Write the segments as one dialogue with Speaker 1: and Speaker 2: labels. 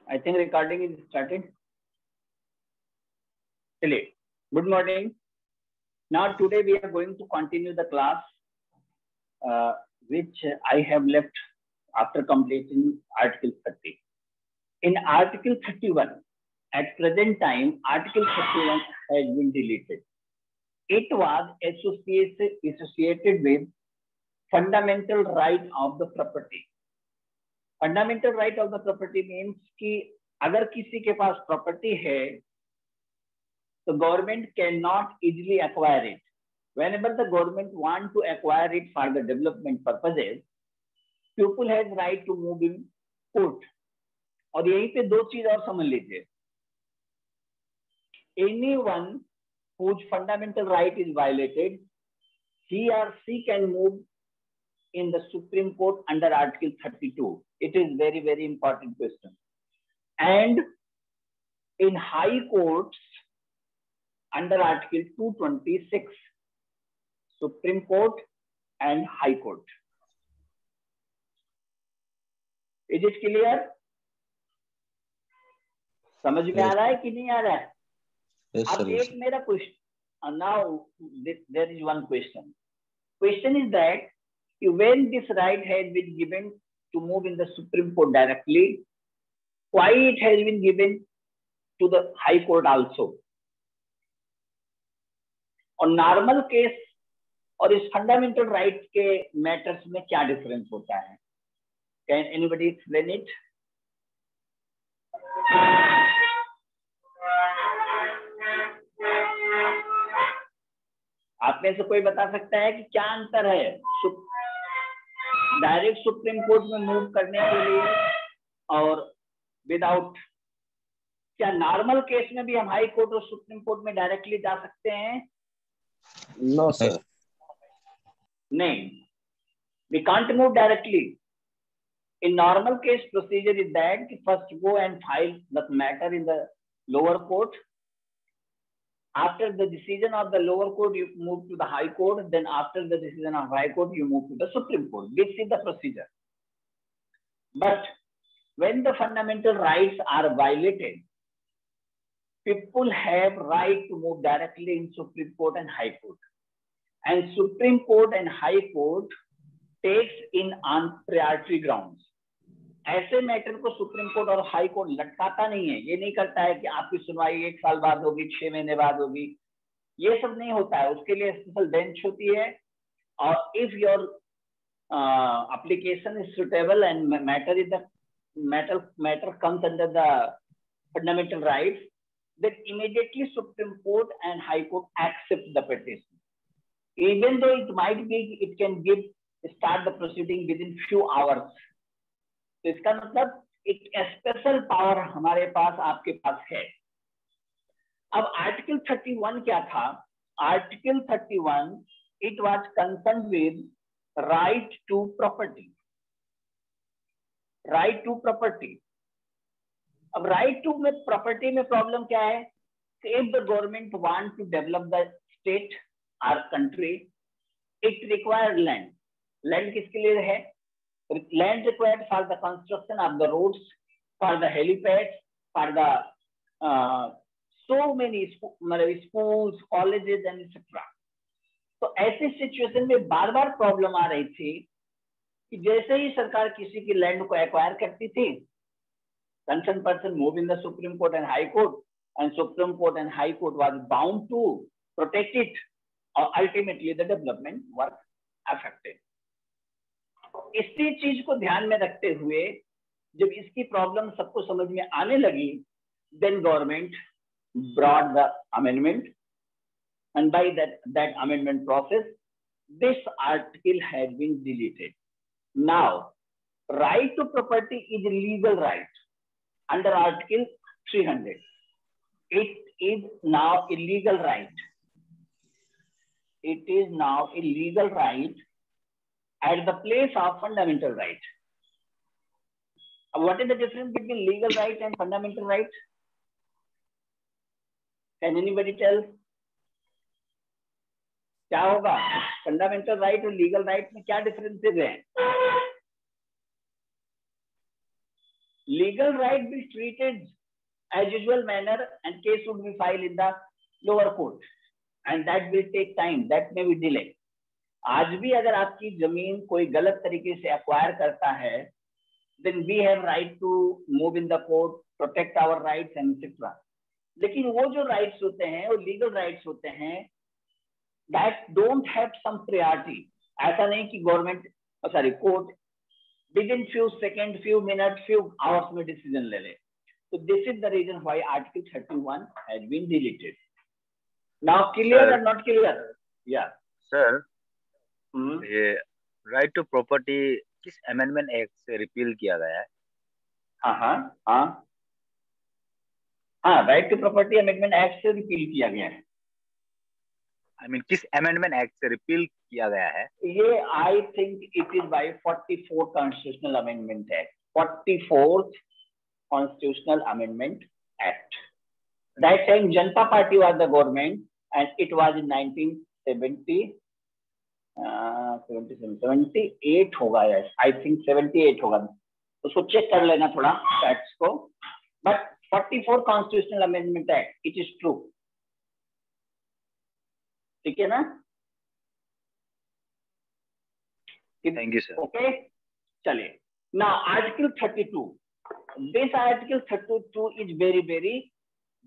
Speaker 1: I think recording is started. Good morning. Now today we are going to continue the class which I have left after completing Article 30. In Article 31, at present time, Article 31 has been deleted. It was associated with fundamental right of the property. Fundamental right of the property means कि अगर किसी के पास property है तो government cannot easily acquire it. Whenever the government want to acquire it for the development purposes, people has right to move in court. और यहीं पे दो चीज और समझ लीजिए. Anyone whose fundamental right is violated, he or she can move in the Supreme Court under Article 32. It is very, very important question. And in high courts under Article 226, Supreme Court and High Court. Is it clear? समझ में आ रहा है कि नहीं आ रहा है? अब एक मेरा question. Now there is one question. Question is that when this right has been given to move in the Supreme Court directly, why it has been given to the High Court also? और normal case और इस fundamental right के matters में क्या difference होता है? Can anybody explain it? आप में से कोई बता सकता है कि क्या अंतर है डायरेक्ट सुप्रीम कोर्ट में मूव करने के लिए और विदाउट? क्या नॉर्मल केस में भी हम हाई कोर्ट और सुप्रीम कोर्ट में डायरेक्टली जा सकते हैं?
Speaker 2: No, sir.
Speaker 1: नहीं, we can't move directly. In normal case, procedure is that first go and file the matter in the lower court. After the decision of the lower court, you move to the high court. Then after the decision of high court, you move to the Supreme Court. This is the procedure. But when the fundamental rights are violated, people have right to move directly in Supreme Court and High Court. And Supreme Court and High Court takes in on priority grounds. ऐसे matter को supreme court और high court लटकाता नहीं है. ये नहीं करता है कि आपकी सुनवाई 1 साल बाद होगी, 6 महीने बाद होगी. ये सब नहीं होता है. उसके लिए स्पेशल बेंच होती है. और if your application is suitable and matter comes under the fundamental rights, then immediately Supreme Court and High Court accept the petition. Even though it might be, it can start the proceeding within few hours. तो इसका मतलब एक special power हमारे पास, आपके पास है. अब article 31 क्या था? Article 31 it was concerned with right to property. Right to property. अब right to में प्रॉपर्टी में प्रॉब्लम क्या है? If the government want to develop the state or country, it requires land. Land किसके लिए है? Land required for the construction of the roads, for the helipads, for the so many schools, colleges and etc. तो ऐसी situation में बार बार problem आ रही थी कि जैसे ही सरकार किसी की लैंड को एक्वायर करती थी, concerned person move in the Supreme Court and High Court, and Supreme Court and High Court was bound to protect it, or ultimately the development was affected. इसी चीज को ध्यान में रखते हुए जब इसकी प्रॉब्लम सबको समझ में आने लगी, then government brought the amendment, and by that amendment process, this article has been deleted. Now, right to property is a legal right under Article 300. It is now a legal right. It is now a legal right at the place of fundamental right. What is the difference between legal right and fundamental right? Can anybody tell? क्या होगा? Fundamental right और legal right में क्या differences हैं? legal right be treated as usual manner and case would be filed in the lower court and that will take time, that may be delay. आज भी अगर आपकी जमीन कोई गलत तरीके से एक्वायर करता है, then we have right to move in the court, protect our rights and etc. लेकिन वो जो rights होते हैं, वो legal rights होते हैं, that don't have some priority. ऐसा नहीं कि government sorry court within few seconds, few minutes, few hours में decision ले ले. So this is the reason why Article 31 has been deleted. Now clear or not clear? Yeah.
Speaker 3: Sir, ये right to property किस amendment act से repeal किया गया है?
Speaker 1: हाँ, right to property amendment act से रिपील किया गया है.
Speaker 3: आई मीन किस अमेंडमेंट एक्ट से रिपील किया गया है?
Speaker 1: ये I think it is by 44th constitutional amendment act. 44th constitutional amendment act. That time Janata Party was the government and it was in 78 होगा, यस आई थिंक 78 होगा, उसको check कर लेना थोड़ा फैक्ट्स को. But 44 constitutional amendment act, it is true. ठीक है ना?
Speaker 3: Thank you sir.
Speaker 1: ओके, चलिए. Now article 32. This article 32 is very very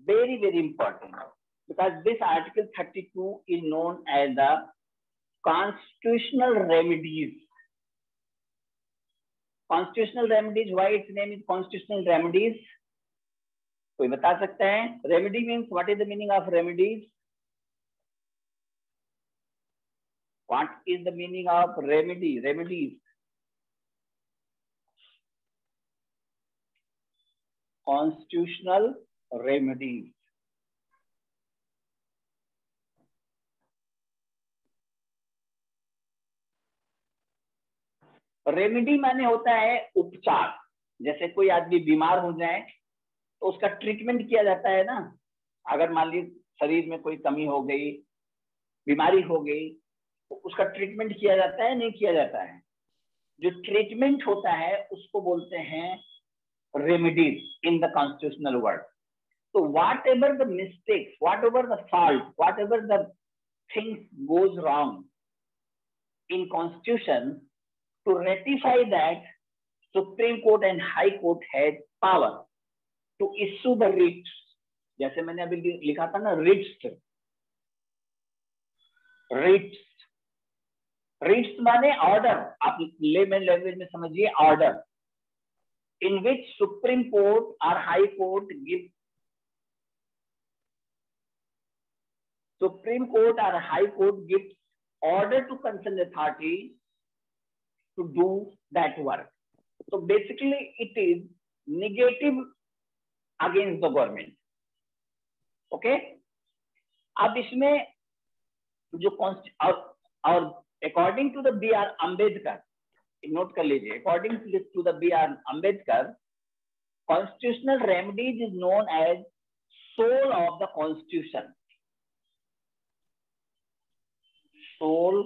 Speaker 1: very very important because this article 32 is known as the constitutional remedies. Constitutional remedies, why its name is constitutional remedies? कोई बता सकता है? Remedy means, what is the meaning of remedies? What is the meaning of remedy? Remedies. Constitutional remedies. Remedy माने होता है उपचार. जैसे कोई आदमी बीमार हो जाए तो उसका ट्रीटमेंट किया जाता है ना. अगर मान लीजिए शरीर में कोई कमी हो गई, बीमारी हो गई, तो उसका ट्रीटमेंट किया जाता है, नहीं किया जाता है. जो ट्रीटमेंट होता है उसको बोलते हैं remedies in the constitutional word. So whatever the mistakes, whatever the fault, whatever the things goes wrong in constitution, to rectify that, Supreme Court and High Court had power to issue the writs. जैसे मैंने अभी लिखा था ना, writs. Writs माने order. आप layman language में समझिए, order in which Supreme Court or High Court give Supreme Court or High Court gives order to concerned authority to do that work. So basically it is negative against the government. Okay? अब इसमें जो और according to the B.R. Ambedkar, note कर लीजिए, according to the B.R. Ambedkar, constitutional remedies is known as soul of the constitution. Soul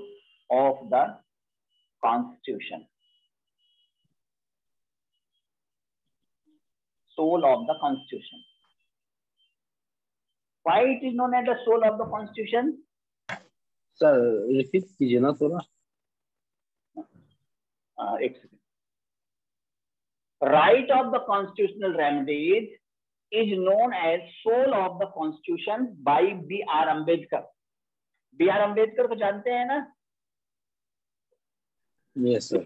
Speaker 1: of the constitution. Soul of the constitution. Why it is known as the soul of the constitution?
Speaker 2: Sir, repeat कीजिए ना थोड़ा.
Speaker 1: एक second. Right of the constitutional remedies is known as soul of the constitution by B.R. Ambedkar. B.R. Ambedkar को जानते हैं ना?
Speaker 2: Yes sir.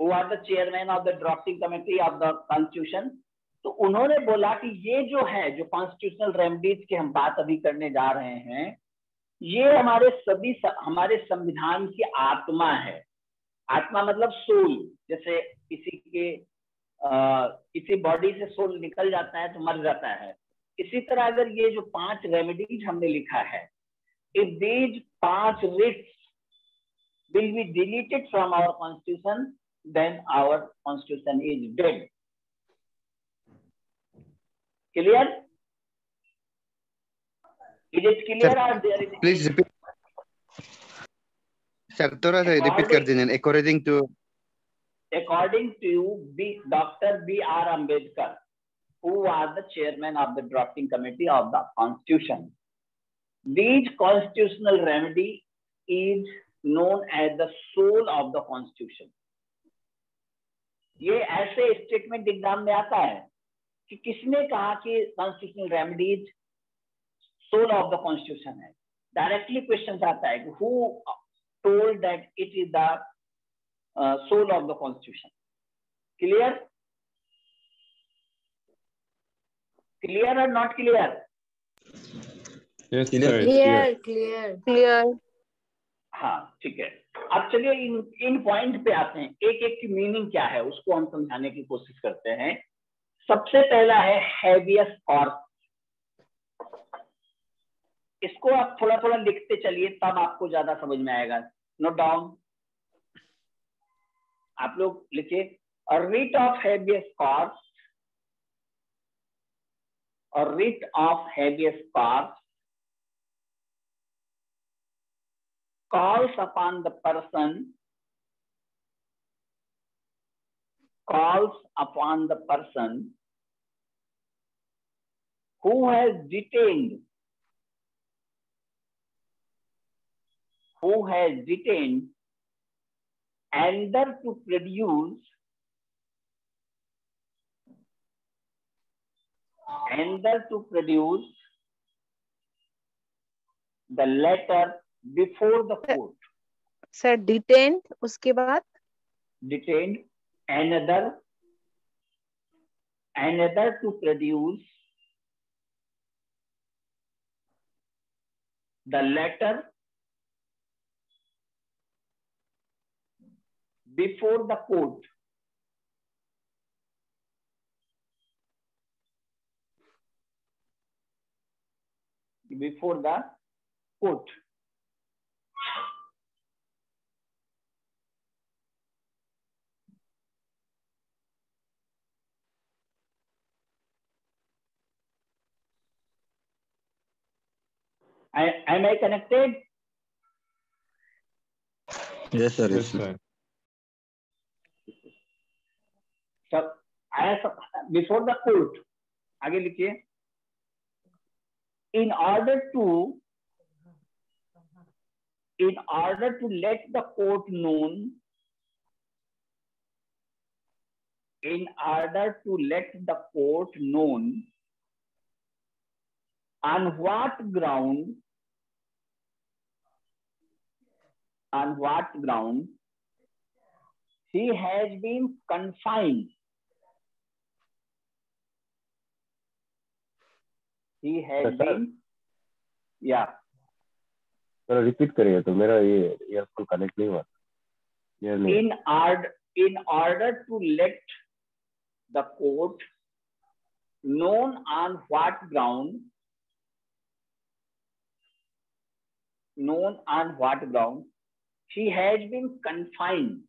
Speaker 1: Who are the chairman of the drafting committee of the constitution? तो उन्होंने बोला कि ये जो है, जो कॉन्स्टिट्यूशनल रेमेडीज की हम बात अभी करने जा रहे हैं, ये हमारे संविधान की आत्मा है. आत्मा मतलब सोल. जैसे किसी बॉडी से सोल निकल जाता है तो मर जाता है, इसी तरह अगर ये जो 5 रेमेडीज हमने लिखा है, if these 5 writs will be deleted from our constitution, then our constitution is dead. Clear? Is it clear? Sir, or there is?
Speaker 4: Please repeat. Sir, थोड़ा सा repeat कर दीजिए. According to
Speaker 1: according to Dr. B.R. Ambedkar, who was the chairman of the drafting committee of the Constitution. These constitutional remedy is known as the soul of the Constitution. ये ऐसे statement exam में आता है कि किसने कहा कि constitutional remedies soul of the constitution है. डायरेक्टली क्वेश्चन आता है कि who told that it is the soul of the constitution. Clear? Clear और not clear?
Speaker 4: Yes,
Speaker 2: Clear.
Speaker 4: sir, it's
Speaker 5: Clear.
Speaker 4: clear.
Speaker 1: हाँ ठीक है. अब चलिए इन पॉइंट पे आते हैं. एक एक की मीनिंग क्या है उसको हम समझाने की कोशिश करते हैं. सबसे पहला है हैबियस कॉर्पस. इसको आप थोड़ा थोड़ा लिखते चलिए तब आपको ज्यादा समझ में आएगा. Note down. आप लोग लिखिए. A writ of habeas corpus, a writ of habeas corpus calls upon the person who has detained either to produce the letter before the court.
Speaker 5: Sir, detained, उसके बाद
Speaker 1: Detained another to produce the letter before the court. Before the court. Am I connected?
Speaker 2: Yes, sir.
Speaker 4: Yes, sir.
Speaker 1: So, before the court. आगे लिखिए. In order to let the court known, on what ground he has been confined.
Speaker 6: Repeat करिए तो मेरा ये earphone connect नहीं हुआ.
Speaker 1: In order to let the court known on what ground he has been confined.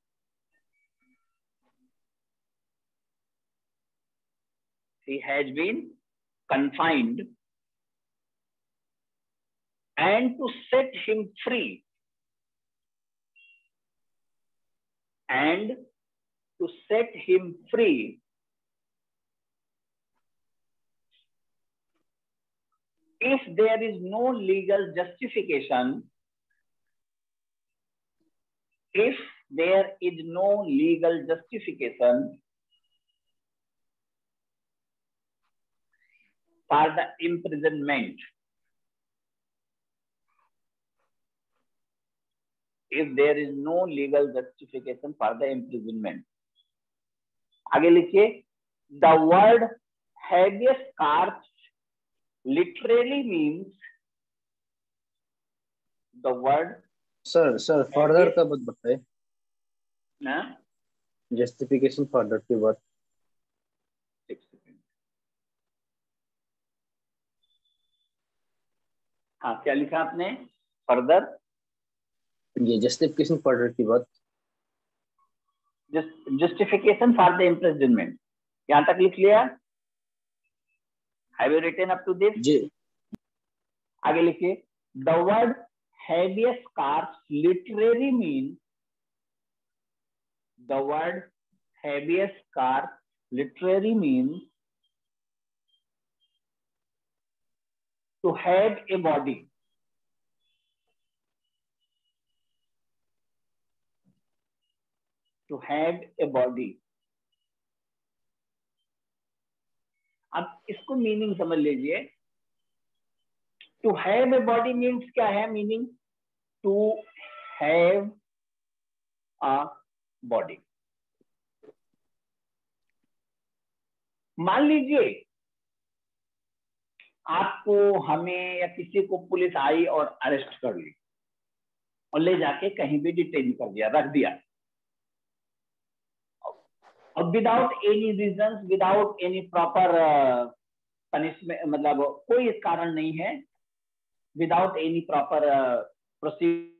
Speaker 1: And to set him free. If there is no legal justification, for the imprisonment. आगे लिखिए. The word habeas corpus literally means
Speaker 2: Sir, further का मत बताए.
Speaker 1: ना
Speaker 2: Justification further की बात.
Speaker 1: हाँ क्या लिखा आपने? फर्दर
Speaker 2: ये justification further की बात.
Speaker 1: justification for the imprisonment. यहाँ तक लिख लिया? Have you written up to this?
Speaker 2: जी.
Speaker 1: आगे लिखिए. The word habeas corpus literally means habeas corpus literally means to have a body. To have a body. अब इसको मीनिंग समझ लीजिए. To have a body means क्या है meaning? To have a body. मान लीजिए आपको, हमें या किसी को पुलिस आई और अरेस्ट कर ली और ले जाके कहीं भी डिटेन कर दिया, रख दिया, और without any reason, without any proper punishment, मतलब कोई कारण नहीं है, विदाउट एनी प्रॉपर प्रोसीजर